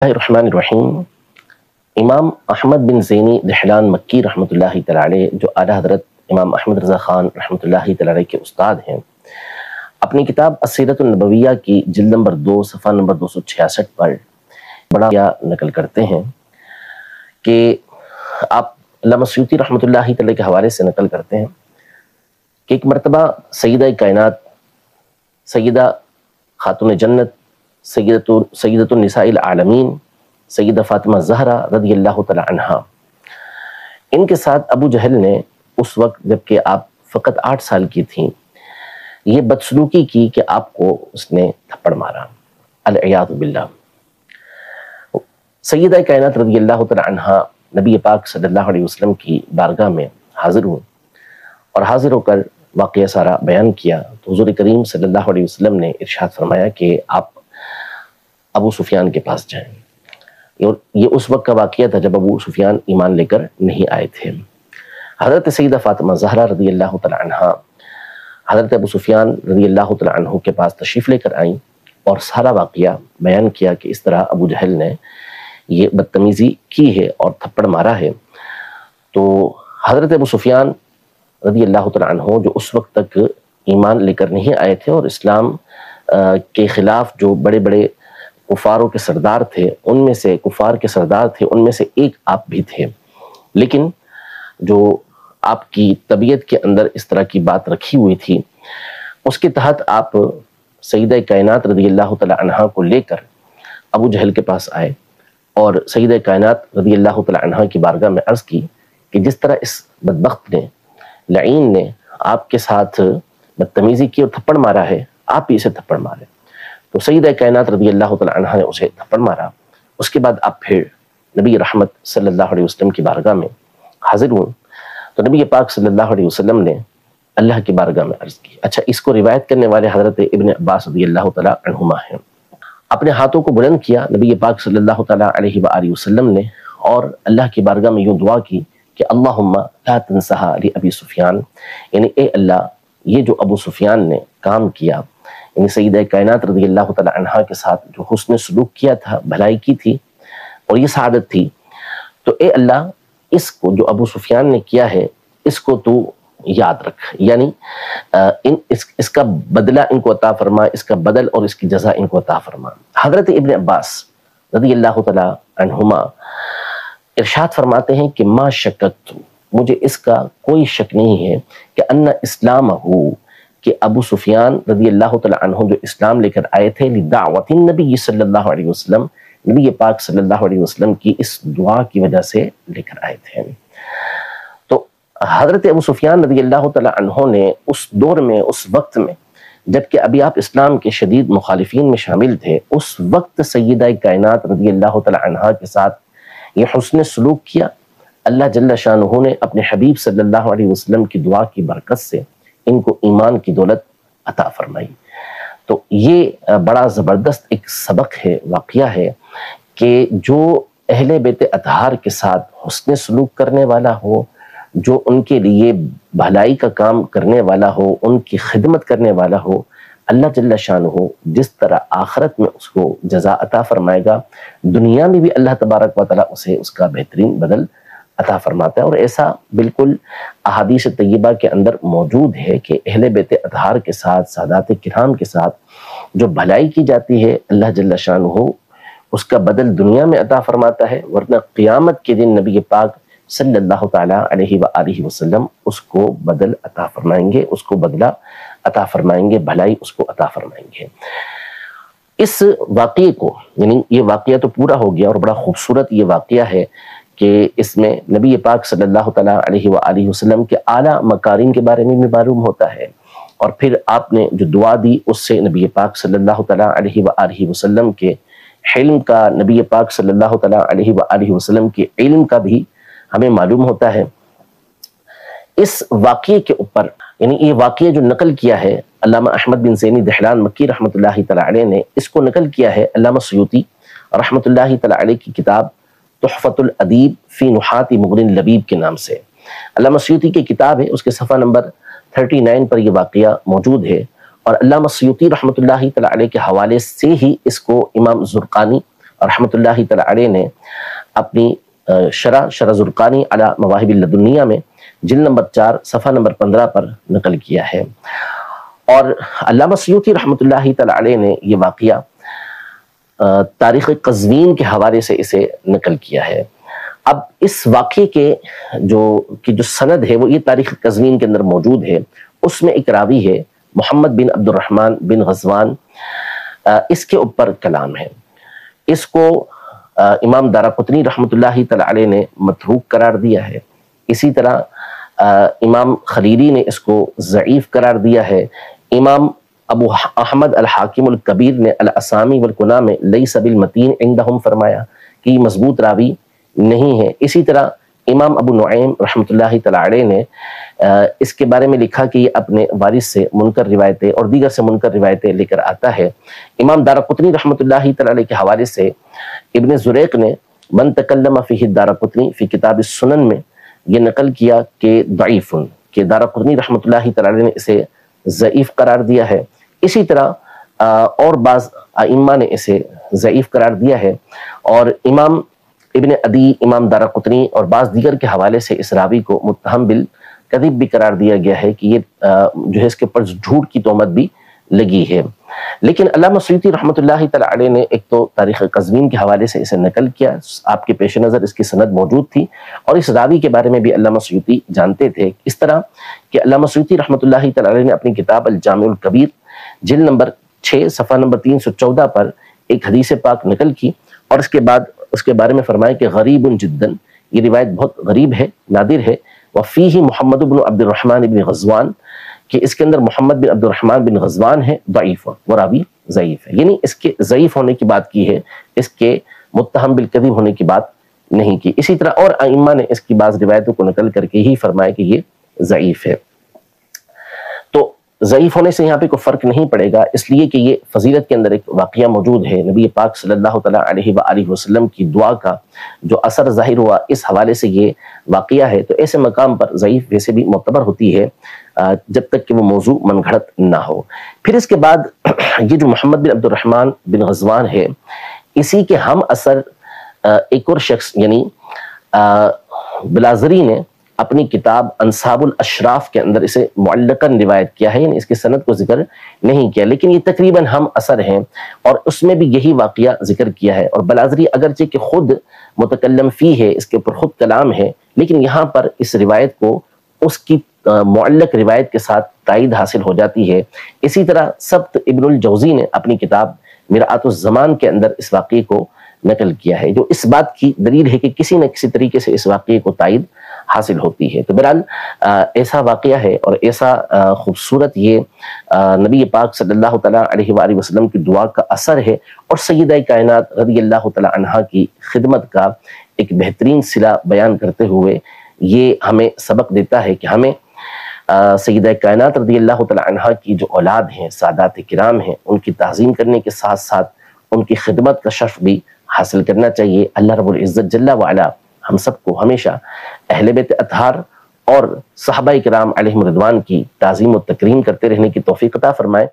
الرحمن الرحیم۔ امام احمد بن زینی دہلان مکی رحمۃ اللہ تعالی علیہ، جو اعلیٰ حضرت امام احمد رضا خان رحمۃ اللہ تعالی علیہ کے استاد ہیں، اپنی کتاب السیرۃ النبویہ کی جلد نمبر 2 صفحہ نمبر 266 پر بڑا نقل کرتے ہیں کہ آپ علامہ سیوطی رحمۃ اللہ تعالی کے حوالے سے نقل کرتے ہیں کہ ایک مرتبہ سیدہ کائنات، سیدہ خاتون جنت، سیدۃ النساء العالمین، سیدہ فاطمہ زہرا رضی اللہ تعالی عنہا، ان کے ساتھ ابو جہل نے اس وقت جبکہ آپ فقط 8 سال کی تھیں یہ بدسلوکی کی کہ آپ کو اس نے تھپڑ مارا، العیاذ باللہ۔ سیدہ کائنات رضی اللہ تعالی عنہا نبی پاک صلی اللہ علیہ وسلم کی بارگاہ میں حاضر ہوں اور حاضر ہو کر واقعہ سارا بیان کیا تو حضور کریم صلی اللہ علیہ وسلم نے ارشاد فرمایا کہ آپ ابو سفیان کے پاس جائیں۔ اور یہ اس وقت کا واقعہ تھا جب ابو سفیان ایمان لے کر نہیں آئے تھے۔ حضرت سیدہ فاطمہ زہرا رضی اللہ تعالی عنہا حضرت ابو سفیان رضی اللہ تعالی عنہ کے پاس تشریف لے کر آئیں اور سارا واقعہ بیان کیا کہ اس طرح ابو جہل نے یہ بدتمیزی کی ہے اور تھپڑ مارا ہے۔ تو حضرت ابو سفیان رضی اللہ تعالی عنہ جو اس وقت تک ایمان لے کر نہیں آئے تھے اور اسلام کے خلاف جو بڑے بڑے کفاروں کے سردار تھے، ان میں سے کفار کے سردار تھے، ان میں سے ایک آپ بھی تھے، لیکن جو آپ کی طبیعت کے اندر اس طرح کی بات رکھی ہوئی تھی، اس کے تحت آپ سیدہ کائنات رضی اللہ تعالی عنہا کو لے کر ابو جہل کے پاس آئے اور سیدہ کائنات رضی اللہ تعالی عنہا کی بارگاہ میں عرض کی کہ جس طرح اس بدبخت نے، لعین نے آپ کے ساتھ بدتمیزی کی اور تھپڑ مارا ہے، آپ بھی اسے تھپڑ مارے۔ تو سیدہ کائنات رضی اللہ تعالی عنہا نے اسے تھپڑ مارا۔ اس کے بعد آپ پھر نبی رحمت صلی اللہ علیہ وسلم کی بارگاہ میں حاضر ہوں تو نبی پاک صلی اللہ علیہ وسلم نے اللہ کی بارگاہ میں عرض کی۔ اچھا، اس کو روایت کرنے والے حضرت ابن عباس رضی اللہ تعالی عنہما ہیں۔ اپنے ہاتھوں کو بلند کیا نبی پاک صلی اللہ تعالی علیہ وآلہ وسلم نے اور اللہ کی بارگاہ میں یوں دعا کی کہ اللہم لا تنسہا لأبی سفیان، یعنی اے اللہ یہ جو ابو سفیان نے کام کیا، یعنی سیدہ کائنات رضی اللہ تعالی عنہا کے ساتھ جو حسن سلوک کیا تھا، بھلائی کی تھی اور یہ سعادت تھی، تو اے اللہ اس کو جو ابو سفیان نے کیا ہے اس کو تو یاد رکھ، یعنی اس کا بدلہ ان کو عطا فرما، اس کا بدل اور اس کی جزا ان کو عطا فرما۔ حضرت ابن عباس رضی اللہ تعالی عنہما ارشاد فرماتے ہیں کہ ما شکت، مجھے اس کا کوئی شک نہیں ہے کہ ان اسلامہ، کہ ابو سفیان رضی اللہ تعالی عنہ جو اسلام لے کر آئے تھے لدعوت النبی صلی اللہ علیہ وسلم، نبی پاک صلی اللہ علیہ وسلم کی اس دعا کی وجہ سے لے کر آئے تھے۔ تو حضرت ابو سفیان رضی اللہ تعالی عنہ نے اس دور میں، اس وقت میں جبکہ ابھی آپ اسلام کے شدید مخالفین میں شامل تھے، اس وقت سیدہ کائنات رضی اللہ تعالی عنہا کے ساتھ یہ حسن سلوک کیا۔ اللہ جل شانہ نے اپنے حبیب صلی اللہ علیہ وسلم کی دعا کی برکت سے ان کو ایمان کی دولت عطا فرمائی۔ تو یہ بڑا زبردست ایک سبق ہے، واقعہ ہے کہ جو اہل بیت اطہار کے ساتھ حسن سلوک کرنے والا ہو، جو ان کے لیے بھلائی کا کام کرنے والا ہو، ان کی خدمت کرنے والا ہو، اللہ جل شانہ جس طرح آخرت میں اس کو جزا عطا فرمائے گا، دنیا میں بھی اللہ تبارک و تعالیٰ اسے اس کا بہترین بدل عطا فرماتا ہے۔ اور ایسا بالکل احادیث طیبہ کے اندر موجود ہے کہ اہل بیت اطہار کے ساتھ، سادات کرام کے ساتھ جو بھلائی کی جاتی ہے، اللہ جل شانہ اس کا بدل دنیا میں عطا فرماتا ہے، ورنہ قیامت کے دن نبی پاک صلی اللہ تعالی علیہ وآلہ وسلم اس کو بدل عطا فرمائیں گے، اس کو بدلہ عطا فرمائیں گے، بھلائی اس کو عطا فرمائیں گے۔ اس واقعے کو، یعنی یہ واقعہ تو پورا ہو گیا اور بڑا خوبصورت یہ واقعہ ہے کہ اس میں نبی پاک صلی اللہ تعالی علیہ وآلہ وسلم کے اعلیٰ مکارم کے بارے میں بھی معلوم ہوتا ہے، اور پھر آپ نے جو دعا دی اس سے نبی پاک صلی اللہ تعالی علیہ وآلہ وسلم کے حلم کا، نبی پاک صلی اللہ تعالی علیہ وآلہ وسلم کے علم کا بھی ہمیں معلوم ہوتا ہے۔ اس واقعے کے اوپر، یعنی یہ واقعہ جو نقل کیا ہے علامہ احمد بن زینی دہلان مکی رحمۃ اللہ تعالی علیہ نے، اس کو نقل کیا ہے علامہ سیوطی رحمۃ اللہ تعالی علیہ کی کتاب تحفۃ الادیب فی نحات مغنی اللبیب کے نام سے۔ علامہ سیوطی کی کتاب ہے، اس کے صفحہ نمبر 39 پر یہ واقعہ موجود ہے، اور علامہ سیوطی رحمۃ اللہ تعالی علیہ کے حوالے سے ہی اس کو امام زرقانی رحمۃ اللہ تعالی علیہ نے اپنی شرح زرقانی علی مواہب اللدنیہ میں جلد نمبر 4 صفحہ نمبر 15 پر نقل کیا ہے۔ اور علامہ سیوطی رحمۃ اللہ تعالی علیہ نے یہ واقعہ تاریخ قزوین کے حوالے سے اسے نقل کیا ہے۔ اب اس واقعے کے جو سند ہے وہ یہ تاریخ قزوین کے اندر موجود ہے۔ اس میں ایک راوی ہے محمد بن عبد الرحمن بن غزوان، اس کے اوپر کلام ہے۔ اس کو امام دارقطنی رحمۃ اللہ تعالی علیہ نے متروک قرار دیا ہے۔ اسی طرح امام خلیلی نے اس کو ضعیف قرار دیا ہے۔ امام ابو احمد الحاکم الکبیر نے الاسامی والکنہ میں لیس بالمتین عندہم فرمایا کہ یہ مضبوط راوی نہیں ہے۔ اسی طرح امام ابو نعیم رحمۃ اللہ تعالی علیہ نے اس کے بارے میں لکھا کہ یہ اپنے وارث سے منکر روایتیں اور دیگر سے منکر روایتیں لے کر آتا ہے۔ امام دارقطنی رحمۃ اللہ تعالی علیہ کے حوالے سے ابن زریق نے من تکلم فیہ الدارقطنی فی کتاب السنن میں یہ نقل کیا کہ ضعیف، کہ دارقطنی رحمۃ اللہ تعالی علیہ نے اسے ضعیف قرار دیا ہے۔ اسی طرح اور بعض ائمہ نے اسے ضعیف قرار دیا ہے، اور امام ابن عدی، امام دارقطنی اور بعض دیگر کے حوالے سے اس راوی کو متہم بالکذب بھی قرار دیا گیا ہے کہ یہ جو ہے اس کے اوپر جھوٹ کی تہمت بھی لگی ہے۔ لیکن علامہ سیوطی رحمۃ اللہ تعالی علیہ نے ایک تو تاریخ قزوین کے حوالے سے اسے نقل کیا، آپ کے پیش نظر اس کی سند موجود تھی، اور اس راوی کے بارے میں بھی علامہ سیوطی جانتے تھے۔ اس طرح کہ علامہ سیوطی رحمۃ اللہ تعالی علیہ نے اپنی کتاب الجامع الکبیر جلد نمبر 6 صفحہ نمبر 314 پر ایک حدیث پاک نقل کی، اور اس کے بعد اس کے بارے میں فرمایا کہ غریب جداً، یہ روایت بہت غریب ہے، نادر ہے۔ وفیہ محمد بن عبد الرحمن بن غزوان، کہ اس کے اندر محمد بن عبد الرحمن بن غزوان ہے، ضعیف، وہ راوی ضعیف ہے، یعنی اس کے ضعیف ہونے کی بات کی ہے، اس کے متہم بالکذب ہونے کی بات نہیں کی۔ اسی طرح اور ائمہ نے اس کی بعض روایتوں کو نقل کر کے ہی فرمایا کہ یہ ضعیف ہے۔ تو ضعیف ہونے سے یہاں پہ کوئی فرق نہیں پڑے گا، اس لیے کہ یہ فضیلت کے اندر ایک واقعہ موجود ہے۔ نبی پاک صلی اللہ تعالیٰ علیہ وآلہ وسلم کی دعا کا جو اثر ظاہر ہوا، اس حوالے سے یہ واقعہ ہے، تو ایسے مقام پر ضعیف ویسے بھی معتبر ہوتی ہے جب تک کہ وہ موضوع من گھڑت نہ ہو۔ پھر اس کے بعد یہ جو محمد بن عبد الرحمن بن غزوان ہے، اسی کے ہم اثر ایک اور شخص یعنی بلازری نے اپنی کتاب انصاب الاشراف کے اندر اسے معلقاً روایت کیا ہے، یعنی اس کی سند کو ذکر نہیں کیا، لیکن یہ تقریباً ہم اثر ہیں، اور اس میں بھی یہی واقعہ ذکر کیا ہے۔ اور بلازری اگرچہ کہ خود متکلم فی ہے، اس کے اوپر خود کلام ہے، لیکن یہاں پر اس روایت کو اس کی معلق روایت کے ساتھ تائید حاصل ہو جاتی ہے۔ اسی طرح سبت ابن الجوزی نے اپنی کتاب مرآت الزمان کے اندر اس واقعے کو نقل کیا ہے، جو اس بات کی دلیل ہے کہ کسی نہ کسی طریقے سے اس واقعے کو تائید حاصل ہوتی ہے۔ تو بہرحال ایسا واقعہ ہے اور ایسا خوبصورت یہ نبی پاک صلی اللہ تعالیٰ علیہ وآلہ وسلم کی دعا کا اثر ہے، اور سیدہ کائنات رضی اللہ تعالیٰ عنہا کی خدمت کا ایک بہترین صلہ بیان کرتے ہوئے یہ ہمیں سبق دیتا ہے کہ ہمیں سیدہ کائنات رضی اللہ تعالیٰ عنہا کی جو اولاد ہیں، سادات کرام ہیں، ان کی تعظیم کرنے کے ساتھ ساتھ ان کی خدمت کا شرف بھی حاصل کرنا چاہیے۔ اللہ رب العزت جل وعلا ہم سب کو ہمیشہ اہل بیت اطہار اور صحابہ کرام علیہم رضوان کی تعظیم و تکریم کرتے رہنے کی توفیق عطا فرمائے۔